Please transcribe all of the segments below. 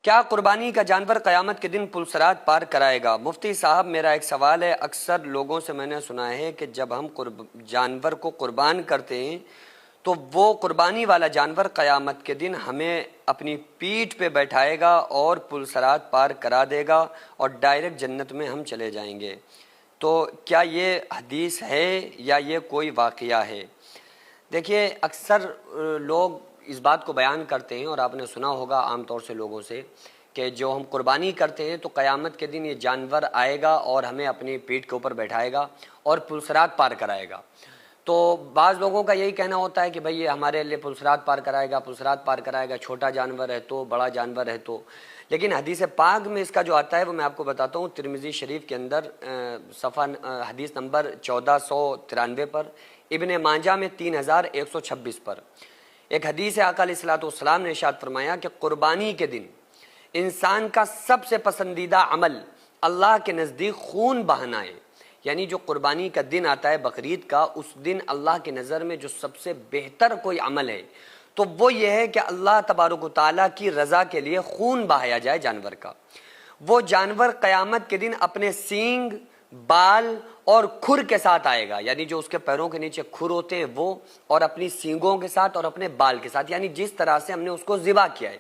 کیا قربانی کا جانور قیامت کے دن پلسرات پار کرائے گا؟ مفتی صاحب، میرا ایک سوال ہے۔ اکثر لوگوں سے میں نے سنا ہے کہ جب ہم جانور کو قربان کرتے ہیں تو وہ قربانی والا جانور قیامت کے دن ہمیں اپنی پیٹھ پہ بیٹھائے گا اور پلسرات پار کرا دے گا اور ڈائریکٹ جنت میں ہم چلے جائیں گے۔ تو کیا یہ حدیث ہے یا یہ کوئی واقعہ ہے؟ دیکھیے، اکثر لوگ اس بات کو بیان کرتے ہیں اور آپ نے سنا ہوگا عام طور سے لوگوں سے کہ جو ہم قربانی کرتے ہیں تو قیامت کے دن یہ جانور آئے گا اور ہمیں اپنی پیٹھ کے اوپر بیٹھائے گا اور پلسرات پار کرائے گا۔ تو بعض لوگوں کا یہی کہنا ہوتا ہے کہ بھئی یہ ہمارے لیے پلسرات پار کرائے گا، پلسرات پار کرائے گا، چھوٹا جانور ہے تو، بڑا جانور ہے تو۔ لیکن حدیث پاک میں اس کا جو آتا ہے وہ میں آپ کو بتاتا ہوں۔ ترمذی شریف کے اندر صفحہ حدیث نمبر 1493 پر، ابن ماجہ میں 3126 پر ایک حدیث آقا علیہ الصلوۃ والسلام نے ارشاد فرمایا کہ قربانی کے دن انسان کا سب سے پسندیدہ عمل اللہ کے نزدیک خون بہانا ہے۔ یعنی جو قربانی کا دن آتا ہے بقرعید کا، اس دن اللہ کی نظر میں جو سب سے بہتر کوئی عمل ہے تو وہ یہ ہے کہ اللہ تبارک و تعالیٰ کی رضا کے لیے خون بہایا جائے جانور کا۔ وہ جانور قیامت کے دن اپنے سینگ، بال اور کھر کے ساتھ آئے گا، یعنی جو اس کے پیروں کے نیچے کھر ہوتے ہیں وہ، اور اپنی سینگوں کے ساتھ اور اپنے بال کے ساتھ، یعنی جس طرح سے ہم نے اس کو ذبح کیا ہے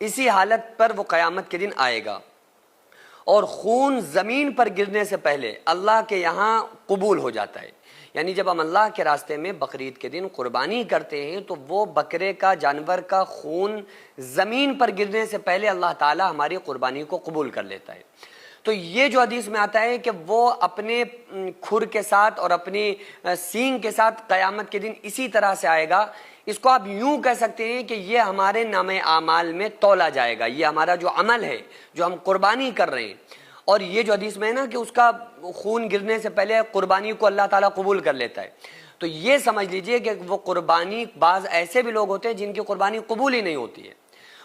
اسی حالت پر وہ قیامت کے دن آئے گا۔ اور خون زمین پر گرنے سے پہلے اللہ کے یہاں قبول ہو جاتا ہے۔ یعنی جب ہم اللہ کے راستے میں بقرعید کے دن قربانی کرتے ہیں تو وہ بکرے کا، جانور کا خون زمین پر گرنے سے پہلے اللہ تعالی ہماری قربانی کو قبول کر لیتا ہے۔ تو یہ جو حدیث میں آتا ہے کہ وہ اپنے کھر کے ساتھ اور اپنی سینگ کے ساتھ قیامت کے دن اسی طرح سے آئے گا، اس کو آپ یوں کہہ سکتے ہیں کہ یہ ہمارے نامہ اعمال میں تولا جائے گا۔ یہ ہمارا جو عمل ہے جو ہم قربانی کر رہے ہیں، اور یہ جو حدیث میں ہے نا کہ اس کا خون گرنے سے پہلے قربانی کو اللہ تعالیٰ قبول کر لیتا ہے، تو یہ سمجھ لیجئے کہ وہ قربانی، بعض ایسے بھی لوگ ہوتے ہیں جن کی قربانی قبول ہی نہیں ہوتی ہے۔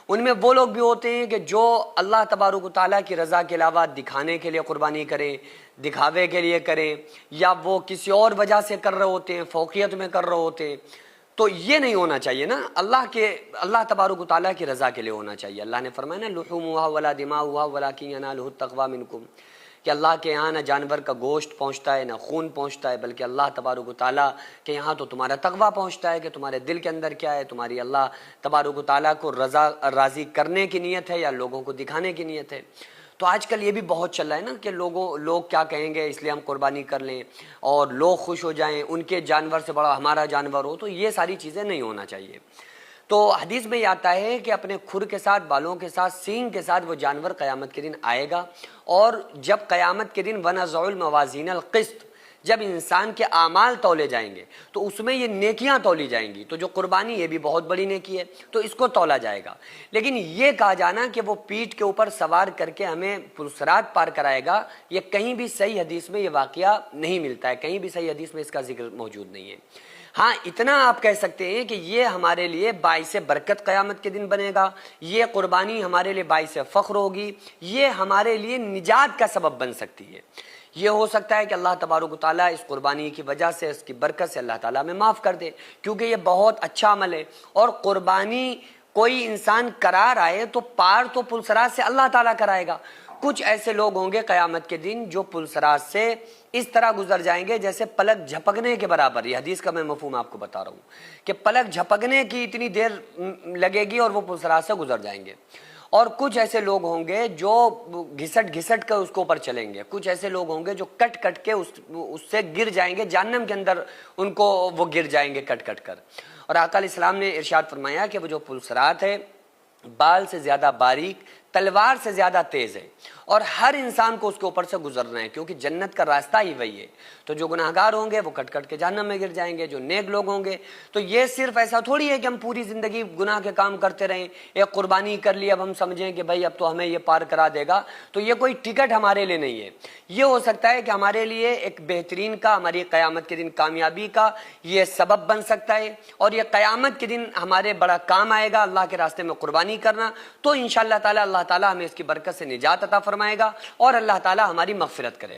ان میں وہ لوگ بھی ہوتے ہیں کہ جو اللہ تبارک و تعالیٰ کی رضا کے علاوہ دکھانے کے لیے قربانی کریں، دکھاوے کے لیے کریں، یا وہ کسی اور وجہ سے کر رہے ہوتے ہیں، فوقیت میں کر رہے ہوتے ہیں۔ تو یہ نہیں ہونا چاہیے نا، اللہ تبارک و تعالیٰ کی رضا کے لیے ہونا چاہیے۔ اللہ نے فرمایا نا لحومھا ولا دماؤھا ولکن ینالہ التقوی منکم، کہ اللہ کے یہاں نہ جانور کا گوشت پہنچتا ہے نہ خون پہنچتا ہے، بلکہ اللہ تبارک و تعالیٰ کے یہاں تو تمہارا تقویٰ پہنچتا ہے کہ تمہارے دل کے اندر کیا ہے، تمہاری اللہ تبارک و تعالیٰ کو راضی کرنے کی نیت ہے یا لوگوں کو دکھانے کی نیت ہے۔ تو آج کل یہ بھی بہت چل رہا ہے نا کہ لوگ کیا کہیں گے اس لیے ہم قربانی کر لیں اور لوگ خوش ہو جائیں، ان کے جانور سے بڑا ہمارا جانور ہو، تو یہ ساری چیزیں نہیں ہونا چاہیے۔ تو حدیث میں یہ آتا ہے کہ اپنے کھر کے ساتھ، بالوں کے ساتھ، سینگ کے ساتھ وہ جانور قیامت کے دن آئے گا، اور جب قیامت کے دن وَنَضَعُ الْمَوَازِينَ الْقِسْطَ، جب انسان کے اعمال تولے جائیں گے تو اس میں یہ نیکیاں تولی جائیں گی۔ تو جو قربانی یہ بھی بہت بڑی نیکی ہے تو اس کو تولا جائے گا۔ لیکن یہ کہا جانا کہ وہ پیٹھ کے اوپر سوار کر کے ہمیں پلسرات پار کرائے گا، یہ کہیں بھی صحیح حدیث میں یہ واقعہ نہیں ملتا ہے، کہیں بھی صحیح حدیث میں اس کا ذکر موجود نہیں ہے۔ ہاں اتنا آپ کہہ سکتے ہیں کہ یہ ہمارے لیے باعث برکت قیامت کے دن بنے گا، یہ قربانی ہمارے لیے باعث فخر ہوگی، یہ ہمارے لیے نجات کا سبب بن سکتی ہے۔ یہ ہو سکتا ہے کہ اللہ تبارک و تعالیٰ اس قربانی کی وجہ سے، اس کی برکت سے اللہ تعالیٰ ہمیں معاف کر دے، کیونکہ یہ بہت اچھا عمل ہے۔ اور قربانی کوئی انسان کرا رہا ہے تو پار تو پلسرات سے اللہ تعالیٰ کرائے گا۔ کچھ ایسے لوگ ہوں گے قیامت کے دن جو پلسرات سے اس طرح گزر جائیں گے جیسے پلک جھپکنے کے برابر۔ یہ حدیث کا میں مفہوم آپ کو بتا رہا ہوں کہ پلک جھپکنے کی اتنی دیر لگے گی اور وہ پلسرات سے گزر جائیں گے۔ اور کچھ ایسے لوگ ہوں گے جو گھسٹ گھسٹ کر اس کے اوپر چلیں گے، کچھ ایسے لوگ ہوں گے جو کٹ کٹ کے اس سے گر جائیں گے، جہنم کے اندر ان کو وہ گر جائیں گے کٹ کٹ کر۔ اور آقا علیہ السلام نے ارشاد فرمایا کہ وہ جو پلسرات ہے بال سے زیادہ باریک، تلوار سے زیادہ تیز ہے، اور ہر انسان کو اس کے اوپر سے گزرنا ہے، کیونکہ جنت کا راستہ ہی وہی ہے۔ تو جو گناہگار ہوں گے وہ کٹ کٹ کے جہنم میں گر جائیں گے، جو نیک لوگ ہوں گے تو یہ صرف ایسا تھوڑی ہے کہ ہم پوری زندگی گناہ کے کام کرتے رہیں، ایک قربانی کر لی اب ہم سمجھیں کہ بھائی اب تو ہمیں یہ پار کرا دے گا، تو یہ کوئی ٹکٹ ہمارے لیے نہیں ہے۔ یہ ہو سکتا ہے کہ ہمارے لیے ایک بہترین کا، ہماری قیامت کے دن کامیابی کا یہ سبب بن سکتا ہے، اور یہ قیامت کے دن ہمارے بڑا کام آئے گا اللہ کے راستے میں قربانی کرنا۔ تو انشاءاللہ تعالی اللہ تعالی ہمیں اس کی برکت سے نجات عطا فرمائے گا اور اللہ تعالی ہماری مغفرت کرے۔